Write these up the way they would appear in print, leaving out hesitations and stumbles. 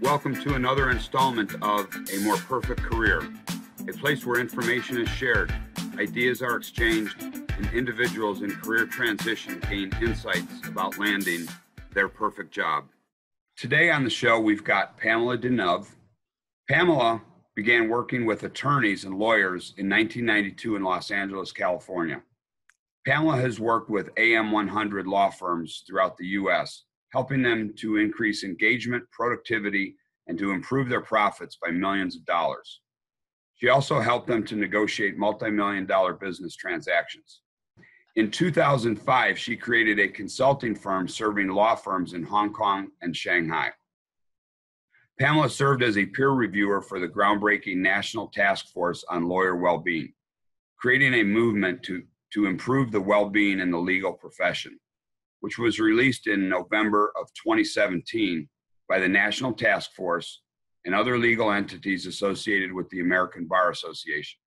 Welcome to another installment of A More Perfect Career, a place where information is shared, ideas are exchanged, and individuals in career transition gain insights about landing their perfect job. Today on the show, we've got Pamela Deneuve. Pamela began working with attorneys and lawyers in 1992 in Los Angeles, California. Pamela has worked with AM 100 law firms throughout the U.S., helping them to increase engagement, productivity, and to improve their profits by millions of dollars. She also helped them to negotiate multi-million-dollar business transactions. In 2005, she created a consulting firm serving law firms in Hong Kong and Shanghai. Pamela served as a peer reviewer for the groundbreaking National Task Force on Lawyer Well-Being, creating a movement to improve the well-being in the legal profession, which was released in November of 2017 by the National Task Force and other legal entities associated with the American Bar Association.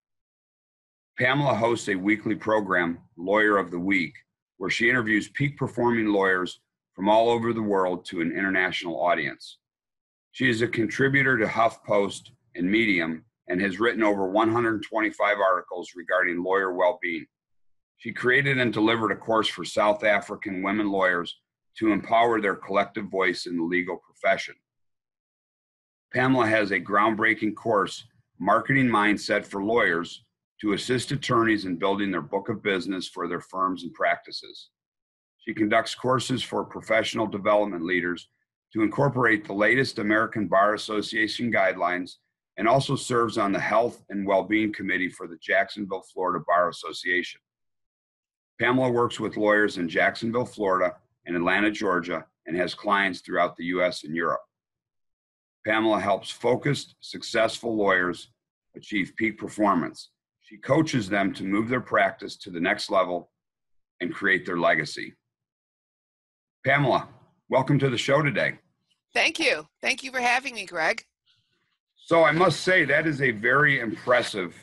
Pamela hosts a weekly program, Lawyer of the Week, where she interviews peak-performing lawyers from all over the world to an international audience. She is a contributor to HuffPost and Medium and has written over 125 articles regarding lawyer well-being. She created and delivered a course for South African women lawyers to empower their collective voice in the legal profession. Pamela has a groundbreaking course, Marketing Mindset for Lawyers, to assist attorneys in building their book of business for their firms and practices. She conducts courses for professional development leaders to incorporate the latest American Bar Association guidelines and also serves on the Health and Wellbeing Committee for the Jacksonville, Florida Bar Association. Pamela works with lawyers in Jacksonville, Florida, and Atlanta, Georgia, and has clients throughout the U.S. and Europe. Pamela helps focused, successful lawyers achieve peak performance. She coaches them to move their practice to the next level and create their legacy. Pamela, welcome to the show today. Thank you. Thank you for having me, Greg. So I must say that is a very impressive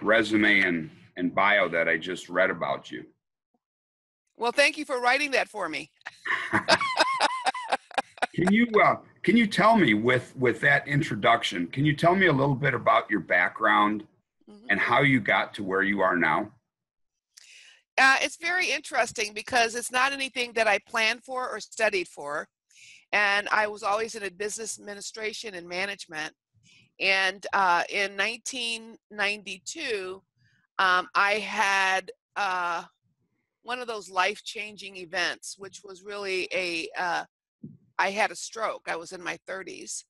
resume and bio that I just read about you. Well, thank you for writing that for me. Can you tell me with that introduction, can you tell me a little bit about your background and how you got to where you are now? It's very interesting because it's not anything that I planned for or studied for. And I was always in a business administration and management. And in 1992, I had one of those life-changing events, which was really I had a stroke. I was in my 30s,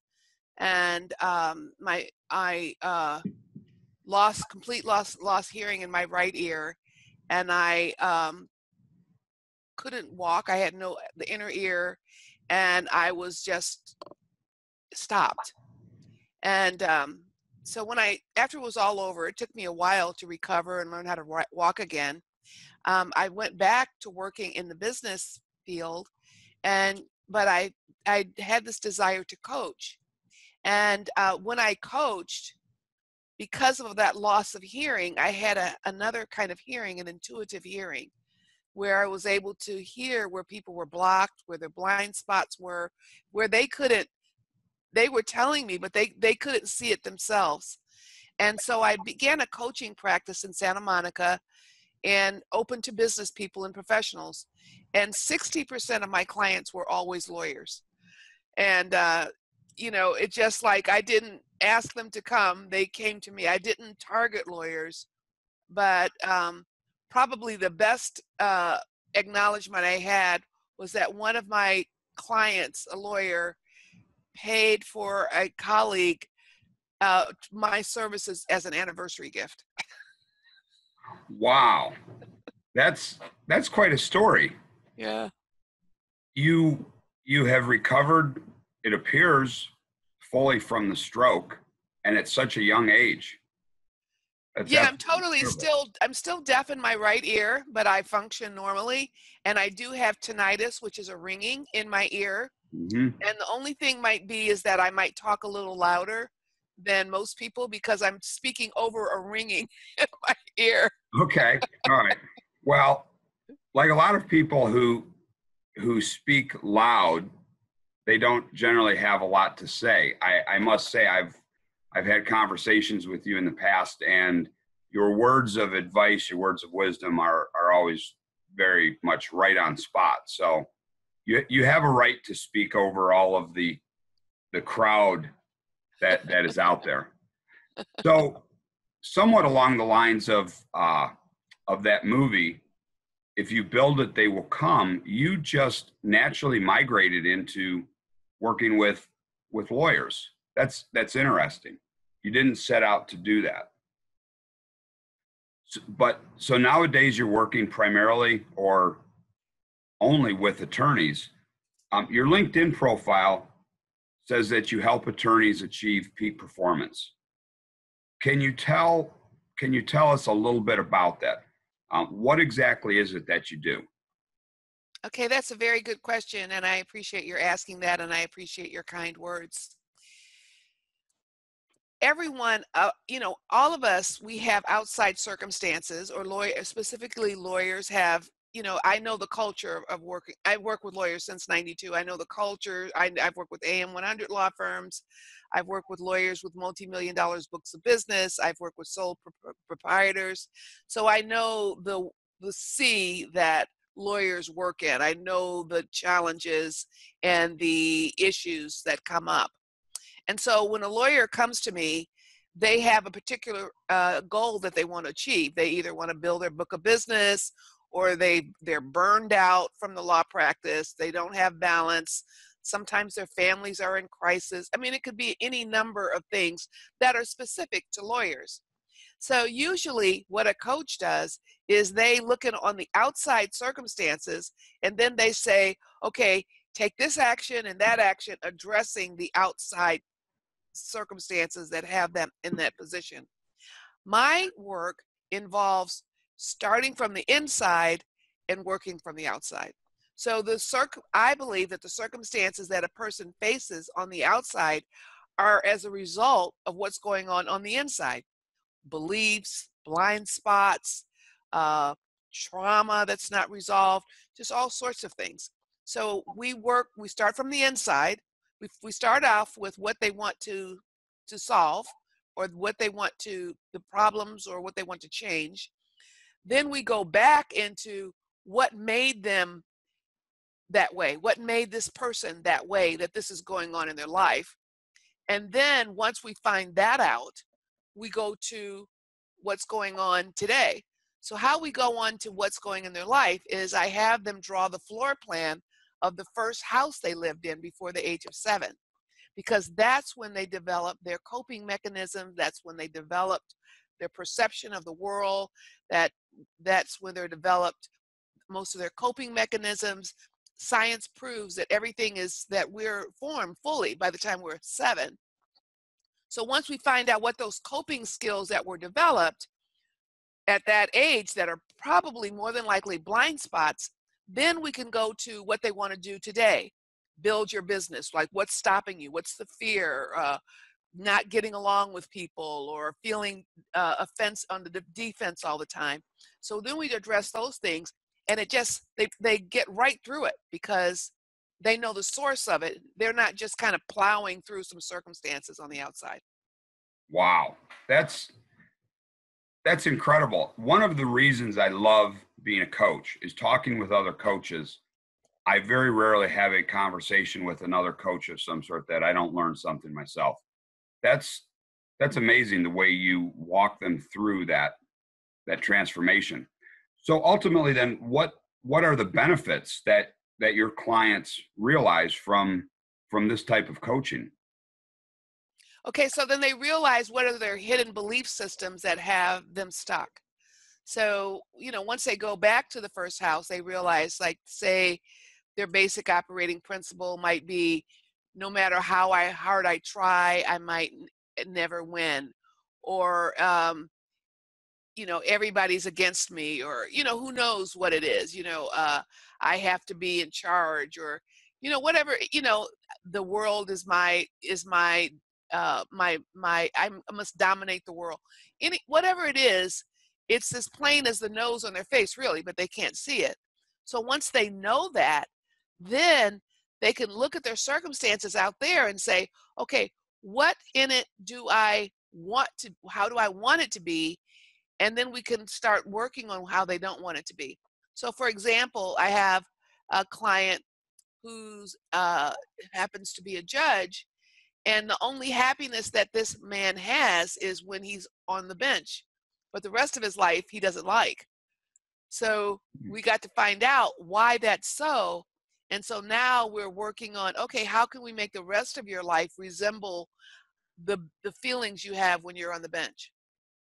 and I lost hearing in my right ear, and I couldn't walk. I had the inner ear, and I was just stopped. And so after it was all over, it took me a while to recover and learn how to walk again. I went back to working in the business field, but I had this desire to coach. And when I coached, because of that loss of hearing, I had another kind of hearing, an intuitive hearing, where I was able to hear where people were blocked, where their blind spots were, where they were telling me, but they couldn't see it themselves. And so I began a coaching practice in Santa Monica and open to business people and professionals. And 60% of my clients were always lawyers. And, it just like I didn't ask them to come, they came to me. I didn't target lawyers, but probably the best acknowledgement I had was that one of my clients, a lawyer, paid for a colleague my services as an anniversary gift. Wow. That's quite a story. Yeah. You have recovered, it appears, fully from the stroke, and at such a young age. I'm still deaf in my right ear, but I function normally. And I do have tinnitus, which is a ringing in my ear. Mm-hmm. And the only thing might be is that I might talk a little louder than most people because I'm speaking over a ringing in my ear. Okay. All right. Well, like a lot of people who speak loud, they don't generally have a lot to say. I must say I've had conversations with you in the past, and your words of advice, your words of wisdom are always very much right on spot. So you have a right to speak over all of the crowd that is out there. So somewhat along the lines of that movie, if you build it, they will come. You just naturally migrated into working with lawyers. That's interesting. You didn't set out to do that. So nowadays you're working primarily or only with attorneys. Your LinkedIn profile says that you help attorneys achieve peak performance. Can you tell us a little bit about that? What exactly is it that you do? Okay, that's a very good question, and I appreciate your asking that, and I appreciate your kind words. Everyone, all of us, we have outside circumstances, or specifically lawyers have, I know the culture of working. I work with lawyers since '92. I know the culture. I've worked with AM 100 law firms. I've worked with lawyers with multi-million dollars books of business. I've worked with sole proprietors. So I know the sea that lawyers work in. I know the challenges and the issues that come up. And so when a lawyer comes to me, they have a particular goal that they want to achieve. They either want to build their book of business, or they're burned out from the law practice. They don't have balance. Sometimes their families are in crisis. I mean, it could be any number of things that are specific to lawyers. So usually what a coach does is they look on the outside circumstances, and then they say, okay, take this action and that action addressing the outside circumstances that have them in that position. My work involves starting from the inside and working from the outside. So I believe that the circumstances that a person faces on the outside are as a result of what's going on the inside. Beliefs, blind spots, trauma that's not resolved, just all sorts of things. So we start from the inside. We start off with what they want to solve, or what they want the problems, or what they want to change. Then we go back into what made them that way, what made this person that way, that this is going on in their life. And then once we find that out, we go to what's going on today. So how we go on to what's going in their life is I have them draw the floor plan of the first house they lived in before the age of 7, because that's when they develop their coping mechanism. That's when they developed their perception of the world. That's when they're developed most of their coping mechanisms. Science proves that that we're formed fully by the time we're 7. So once we find out what those coping skills that were developed at that age, that are probably more than likely blind spots, then we can go to what they want to do today. Build your business. Like, what's stopping you? What's the fear? Not getting along with people, or feeling offense on the defense all the time. So then we address those things, and they get right through it because they know the source of it. They're not just kind of plowing through some circumstances on the outside. Wow, that's incredible. One of the reasons I love being a coach is talking with other coaches. I very rarely have a conversation with another coach of some sort that I don't learn something myself. That's amazing, the way you walk them through that transformation. So ultimately then, what are the benefits that your clients realize from this type of coaching? Okay, so then they realize what are their hidden belief systems that have them stuck. So, once they go back to the first house, they realize, like, say, their basic operating principle might be, no matter how hard I try, I might never win. Or, everybody's against me, or, who knows what it is, I have to be in charge, or, whatever, the world is my I must dominate the world. Whatever it is, it's as plain as the nose on their face, really, but they can't see it. So once they know that, then they can look at their circumstances out there and say, okay, what in it do I want to, how do I want it to be? And then we can start working on how they don't want it to be. So for example, I have a client who's happens to be a judge, and the only happiness that this man has is when he's on the bench, but the rest of his life he doesn't like. So we got to find out why that's so. And so now we're working on, okay, how can we make the rest of your life resemble the feelings you have when you're on the bench?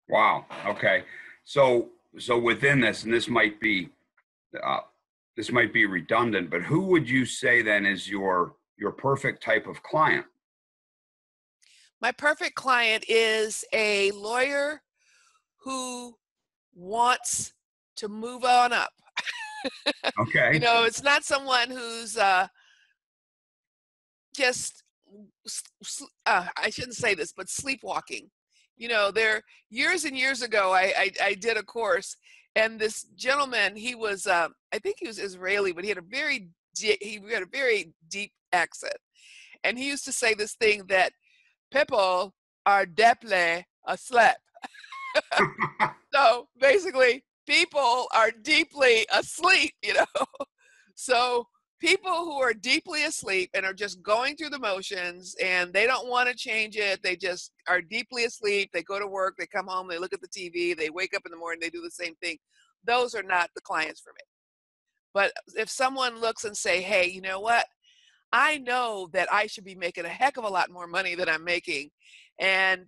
Wow. Okay. So within this, and uh, this might be redundant, but who would you say then is your perfect type of client? My perfect client is a lawyer who wants to move on up. You Okay. know, it's not someone who's just I shouldn't say this, but sleepwalking. You know, there years and years ago, I did a course, and this gentleman, he was I think he was Israeli, but he had a he had a very deep accent, and he used to say this thing that people are deeply asleep. So basically, people are deeply asleep, you know. So people who are deeply asleep and are just going through the motions and they don't want to change it, they just are deeply asleep. They go to work, they come home, they look at the TV, they wake up in the morning, they do the same thing. Those are not the clients for me. But if someone looks and say, hey, you know what? I know that I should be making a heck of a lot more money than I'm making. And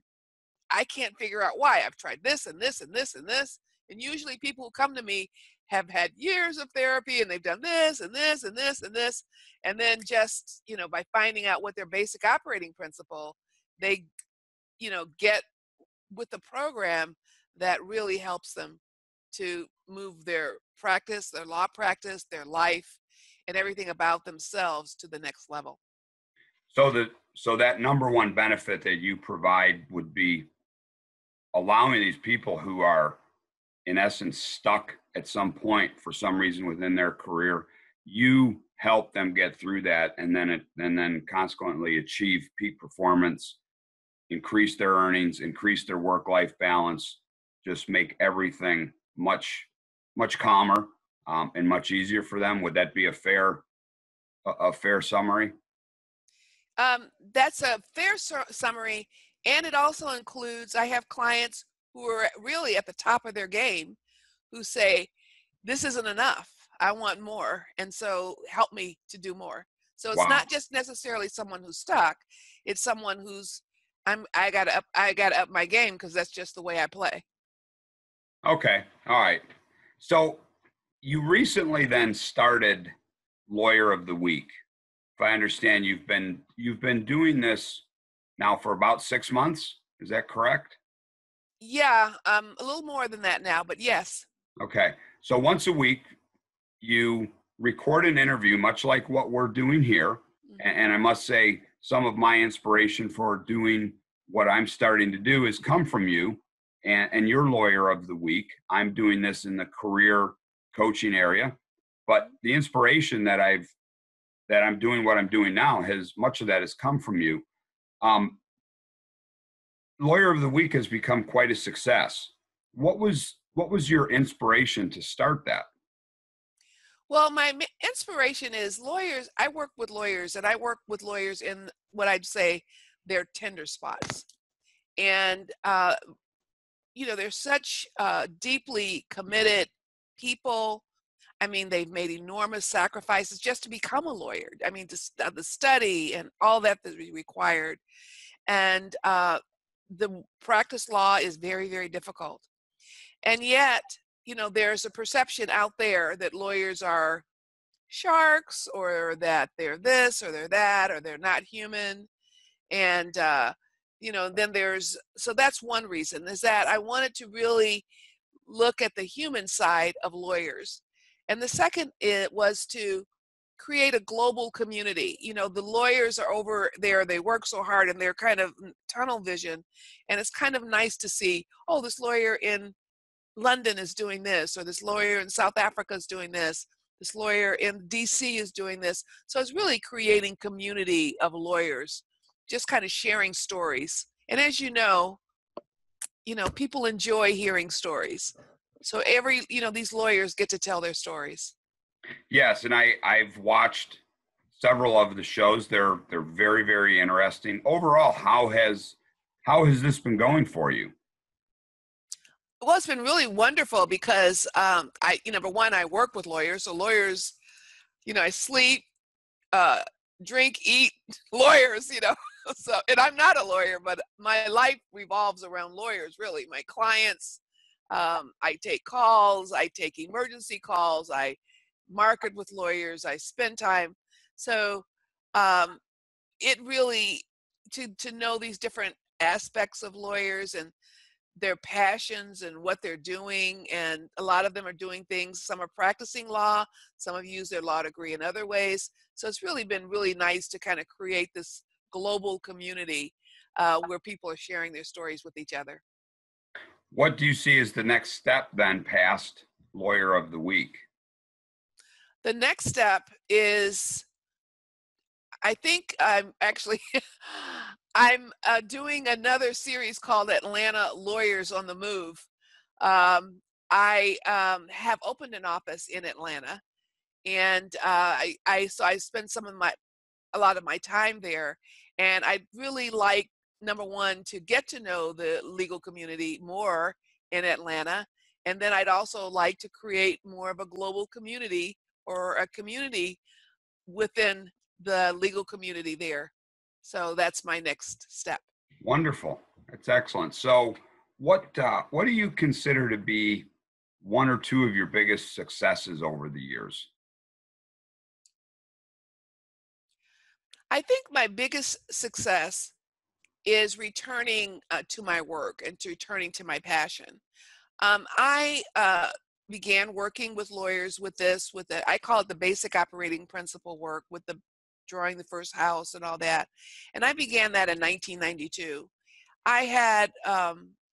I can't figure out why. I've tried this and this and this and this. And usually people who come to me have had years of therapy and they've done this and this and this and this. And then just, you know, by finding out what their basic operating principle, they, you know, get with the program that really helps them to move their practice, their law practice, their life, and everything about themselves to the next level. So that number one benefit that you provide would be allowing these people who are in essence stuck at some point for some reason within their career, you help them get through that and then consequently achieve peak performance, increase their earnings, increase their work-life balance, just make everything much calmer, and much easier for them. Would that be a fair summary? That's a fair summary, and it also includes, I have clients who are really at the top of their game who say, this isn't enough. I want more. And so help me to do more. So it's Wow. not just necessarily someone who's stuck. It's someone who's I gotta up my game because that's just the way I play. Okay. All right. So you recently then started Lawyer of the Week. If I understand, you've been doing this now for about 6 months. Is that correct? Yeah, a little more than that now, but yes. Okay. So once a week, you record an interview, much like what we're doing here. Mhm. And I must say, some of my inspiration for doing what I'm starting to do has come from you and your Lawyer of the Week. I'm doing this in the career coaching area, but the inspiration that I'm doing what I'm doing now has much of that has come from you. Um, Lawyer of the Week has become quite a success. What was your inspiration to start that? Well, my inspiration is lawyers. I work with lawyers, and I work with lawyers in what I'd say their tender spots. And you know, they're such deeply committed people. I mean, they've made enormous sacrifices just to become a lawyer. I mean, the study and all that that is required. And the practice law is very, very difficult. And yet, you know, there's a perception out there that lawyers are sharks, or that they're this or they're that, or they're not human. And you know, then there's, so that's one reason, is that I wanted to really look at the human side of lawyers. And the second, it was to create a global community. You know, the lawyers are over there, they work so hard and they're kind of tunnel vision, and it's kind of nice to see, oh, this lawyer in London is doing this, or this lawyer in South Africa is doing this. This lawyer in DC is doing this. So it's really creating community of lawyers, just kind of sharing stories. And as you know, people enjoy hearing stories. So these lawyers get to tell their stories. Yes, and I've watched several of the shows. They're very, very interesting. Overall, how has this been going for you? Well, it's been really wonderful because number one, I work with lawyers. So lawyers, I sleep, uh, drink, eat, lawyers, So, and I'm not a lawyer, but my life revolves around lawyers, really. My clients, I take calls, I take emergency calls, I market with lawyers, I spend time. So, um, it really, to know these different aspects of lawyers and their passions and what they're doing, and a lot of them are doing things, some are practicing law, some have used their law degree in other ways. So it's really been really nice to kind of create this global community where people are sharing their stories with each other. What do you see as the next step then past Lawyer of the Week? The next step is, I think I'm actually I'm doing another series called Atlanta Lawyers on the Move. I have opened an office in Atlanta, and I spend a lot of my time there, and I'd really like, number one, to get to know the legal community more in Atlanta, and then I'd also like to create more of a global community, or a community within the legal community there. So that's my next step. Wonderful. That's excellent. So what do you consider to be one or two of your biggest successes over the years? I think my biggest success is returning to my work and to returning to my passion. I began working with lawyers I call it the basic operating principle work, with the drawing the first house and all that. And I began that in 1992. I had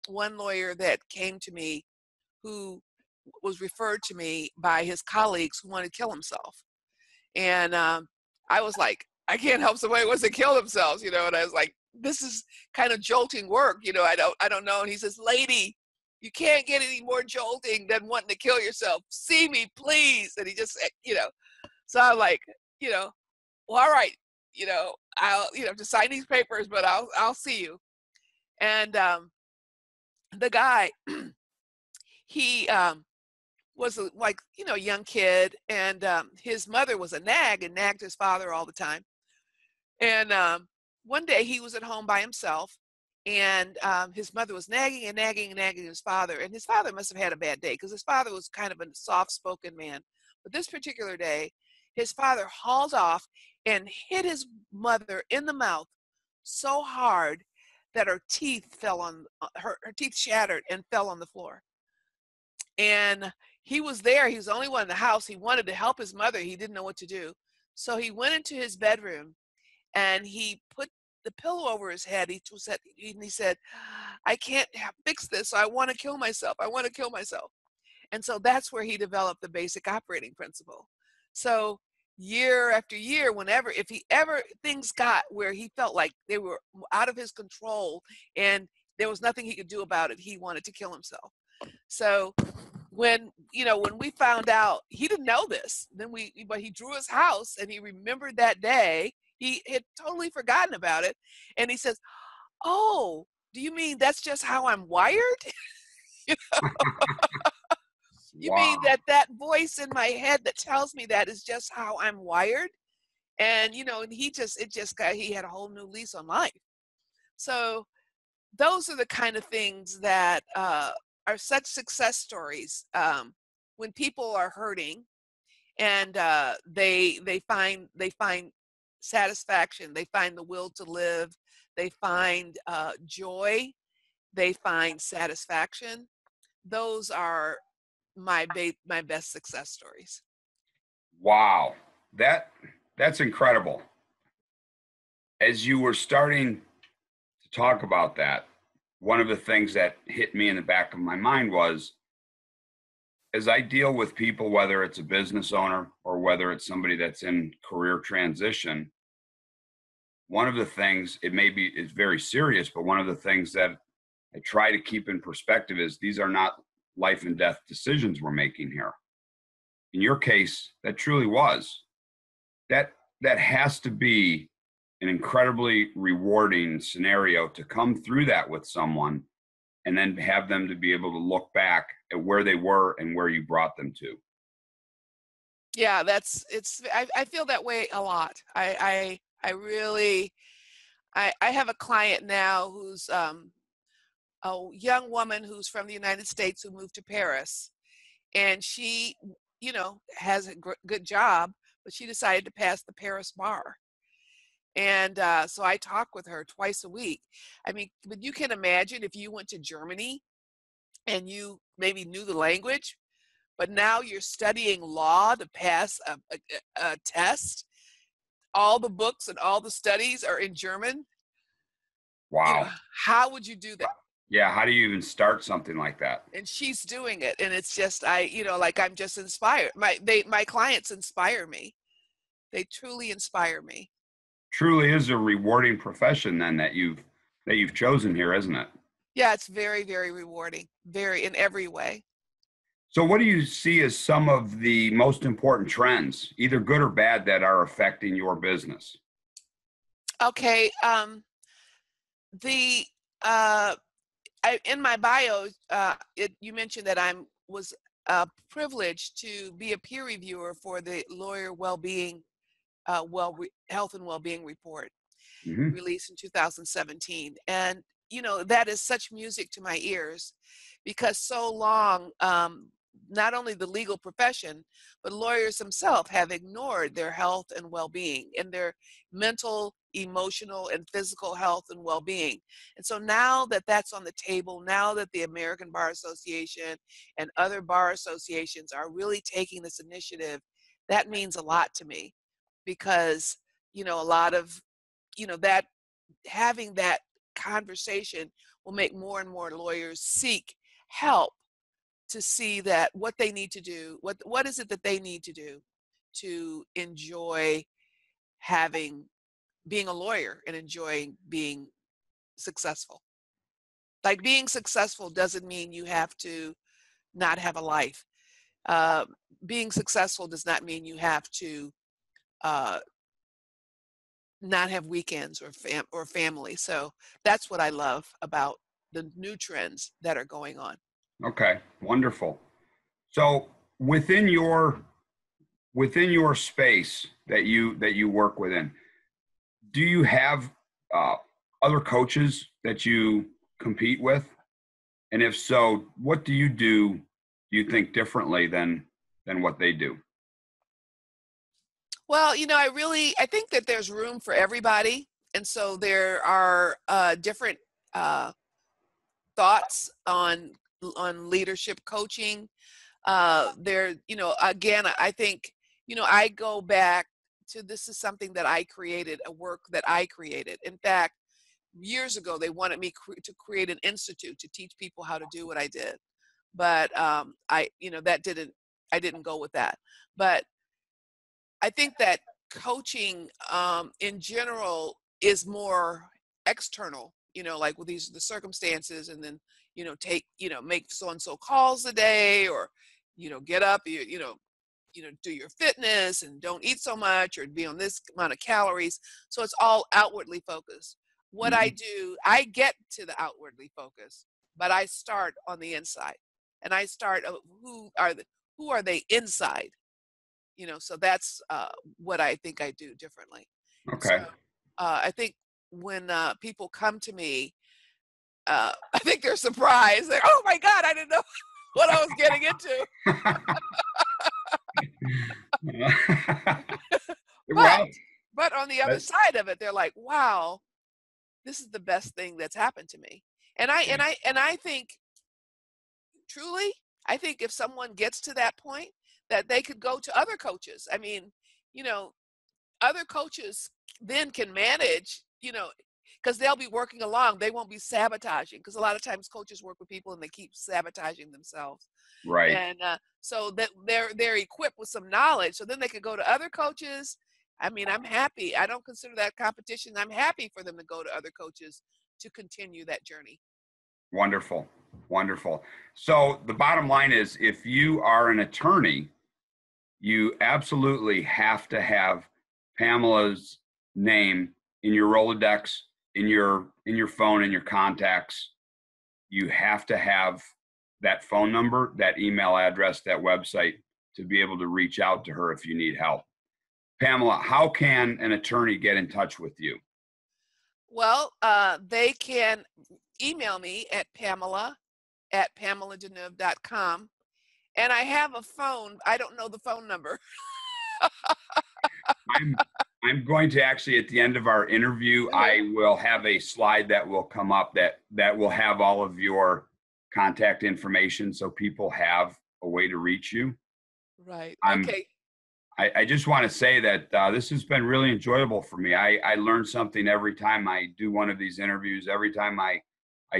one lawyer that came to me who was referred to me by his colleagues who wanted to kill himself. And I was like, I can't help somebody who wants to kill themselves, and I was like, this is kind of jolting work, I don't know. And he says, lady, you can't get any more jolting than wanting to kill yourself. See me, please. And he just said, so I'm like, you know, well, all right, I'll, to sign these papers, but I'll see you. And the guy, he was like, young kid, and his mother was a nag and nagged his father all the time. And one day he was at home by himself, and his mother was nagging and nagging and nagging his father. And his father must have had a bad day, because his father was kind of a soft-spoken man. But this particular day, his father hauled off and hit his mother in the mouth so hard that her teeth her teeth shattered and fell on the floor. And he was there. He was the only one in the house. He wanted to help his mother. He didn't know what to do. So he went into his bedroom and he put the pillow over his head. And he said, I can't fix this. So I want to kill myself. I want to kill myself. And so that's where he developed the basic operating principle. So year after year, if he ever, things got where he felt like they were out of his control and there was nothing he could do about it, he wanted to kill himself. So when we found out, he didn't know this, but he drew his house and he remembered that day. He had totally forgotten about it. And he says, oh, do you mean that's just how I'm wired? You mean Wow. that voice in my head that tells me that is just how I'm wired? And, and he had a whole new lease on life. So those are the kind of things that are such success stories. When people are hurting and they find satisfaction, they find the will to live, they find joy, they find satisfaction. Those are my best success stories. Wow. That's incredible. As you were starting to talk about that, one of the things that hit me in the back of my mind was as I deal with people, whether it's a business owner or whether it's somebody that's in career transition, one of the things, it's very serious, but one of the things that I try to keep in perspective is these are not life and death decisions we're making here. In your case, that truly was. That has to be an incredibly rewarding scenario to come through that with someone and then have them to be able to look back at where they were and where you brought them to. Yeah, I feel that way a lot. I really, I have a client now who's a young woman who's from the United States who moved to Paris, and she, has a good job, but she decided to pass the Paris bar. And so I talk with her twice a week. I mean, but you can imagine if you went to Germany and you maybe knew the language, but now you're studying law to pass a test. All the books and all the studies are in German. Wow. How would you do that? Yeah, how do you even start something like that? And she's doing it, and it's just I'm just inspired. My clients inspire me. They truly inspire me. Truly is a rewarding profession then that you've chosen here, isn't it? Yeah, it's very, very rewarding, very in every way. So what do you see as some of the most important trends, either good or bad, that are affecting your business? Okay, the in my bio, you mentioned that I was privileged to be a peer reviewer for the Lawyer Wellbeing, Health and Wellbeing Report, Mm-hmm. released in 2017. And, that is such music to my ears because so long, not only the legal profession, but lawyers themselves have ignored their health and well-being and their mental, emotional, and physical health and well-being. And so now that that's on the table, now that the American Bar Association and other bar associations are really taking this initiative, that means a lot to me because, a lot of, that having that conversation will make more and more lawyers seek help to see that what they need to do, what is it that they need to enjoy having being a lawyer and enjoying being successful. Like being successful doesn't mean you have to not have a life. Uh, Being successful does not mean you have to uh, not have weekends or family. So that's what I love about the new trends that are going on. Okay, wonderful. So within your space that you work within, do you have uh, other coaches that you compete with? And if so, what do you think differently than what they do? Well, I think that there's room for everybody. And so there are different uh, thoughts on leadership coaching. Again, I think, I go back to this is something that I created, a work that I created. In fact, years ago, they wanted me to create an institute to teach people how to do what I did. But I didn't go with that. But I think that coaching in general is more external, like with these the circumstances and then, make so and so calls a day or, get up, do your fitness and don't eat so much or be on this amount of calories. So it's all outwardly focused. What I Mhm. do, I get to the outwardly focus, but I start on the inside and I start who are they inside? So that's what I think I do differently. And so Okay. I think when people come to me, I think they're surprised. They're, oh my God, I didn't know what I was getting into. But Well, but on the other that, side of it, they're like, wow, this is the best thing that's happened to me. And I think truly, I think if someone gets to that point, that they could go to other coaches. I mean, you know, other coaches then can manage, because they'll be working along. They won't be sabotaging, because a lot of times coaches work with people and they keep sabotaging themselves. Right. And so that they're equipped with some knowledge, so then they could go to other coaches. I mean, I'm happy. I don't consider that competition. I'm happy for them to go to other coaches to continue that journey. Wonderful. Wonderful. So the bottom line is, if you are an attorney, you absolutely have to have Pamela's name in your Rolodex, in your phone, in your contacts. You have to have that phone number, that email address, that website to be able to reach out to her if you need help. Pamela, how can an attorney get in touch with you? Well, they can email me at pamela@pameladeneuve.com. And I have a phone. I don't know the phone number. I'm going to actually, at the end of our interview, I will have a slide that will come up that will have all of your contact information, so people have a way to reach you. Right. I'm Okay. I just want to say that this has been really enjoyable for me. I learn something every time I do one of these interviews, every time I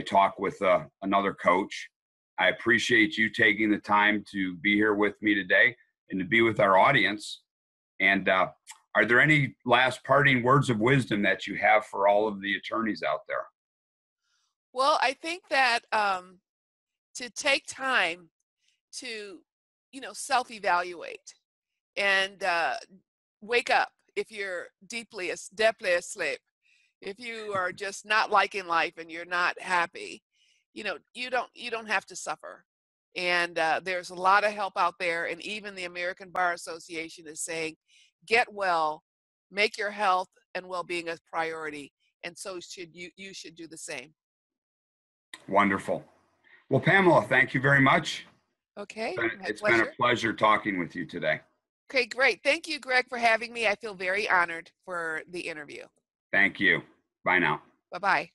talk with another coach. I appreciate you taking the time to be here with me today and to be with our audience. And are there any last parting words of wisdom that you have for all of the attorneys out there? Well, I think that to take time to, self-evaluate and wake up if you're deeply asleep. If you are just not liking life and you're not happy, you don't have to suffer. And there's a lot of help out there. And even the American Bar Association is saying, get well, make your health and well-being a priority. And so should you should do the same. Wonderful. Well, Pamela, thank you very much. Okay, my It's been a pleasure. pleasure talking with you today. Okay, great. Thank you, Greg, for having me. I feel very honored for the interview. Thank you. Bye now. Bye-bye.